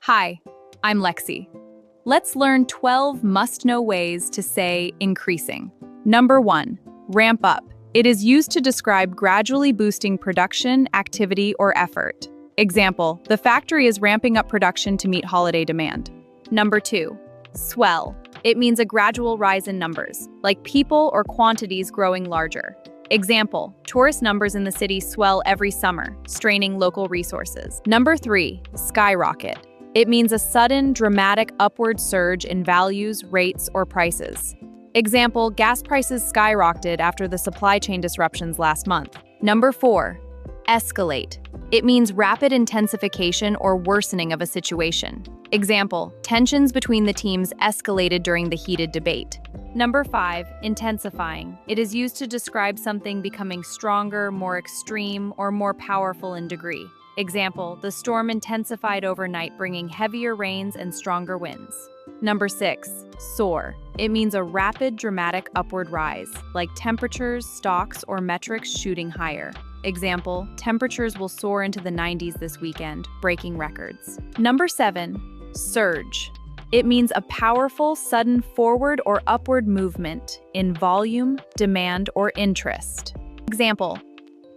Hi, I'm Lexi. Let's learn 12 must-know ways to say increasing. Number 1, ramp up. It is used to describe gradually boosting production, activity, or effort. Example, the factory is ramping up production to meet holiday demand. Number 2, swell. It means a gradual rise in numbers, like people or quantities growing larger. Example, tourist numbers in the city swell every summer, straining local resources. Number 3, skyrocket. It means a sudden, dramatic upward surge in values, rates, or prices. Example, gas prices skyrocketed after the supply chain disruptions last month. Number 4, escalate. It means rapid intensification or worsening of a situation. Example, tensions between the teams escalated during the heated debate. Number 5, intensifying. It is used to describe something becoming stronger, more extreme, or more powerful in degree. Example, the storm intensified overnight, bringing heavier rains and stronger winds. Number 6, soar. It means a rapid, dramatic upward rise, like temperatures, stocks, or metrics shooting higher. Example, temperatures will soar into the 90s this weekend, breaking records. Number 7, surge. It means a powerful, sudden forward or upward movement in volume, demand, or interest. Example,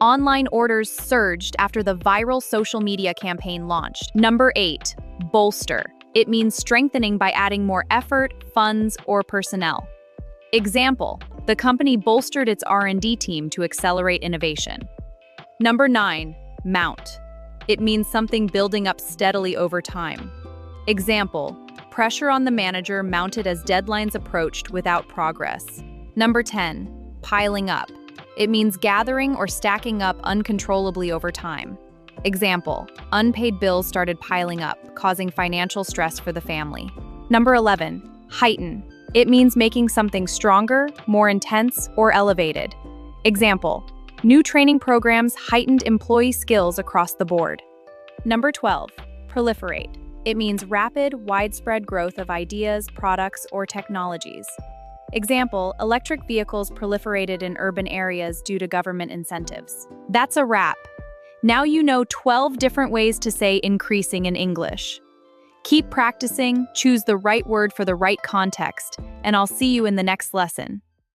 online orders surged after the viral social media campaign launched. Number 8, bolster. It means strengthening by adding more effort, funds, or personnel. Example, the company bolstered its R&D team to accelerate innovation. Number 9, mount. It means something building up steadily over time. Example, pressure on the manager mounted as deadlines approached without progress. Number 10, piling up. It means gathering or stacking up uncontrollably over time. Example, unpaid bills started piling up, causing financial stress for the family. Number 11, heighten. It means making something stronger, more intense, or elevated. Example, new training programs heightened employee skills across the board. Number 12, proliferate. It means rapid, widespread growth of ideas, products, or technologies. Example, electric vehicles proliferated in urban areas due to government incentives. That's a wrap. Now you know 12 different ways to say increasing in English. Keep practicing, choose the right word for the right context, and I'll see you in the next lesson.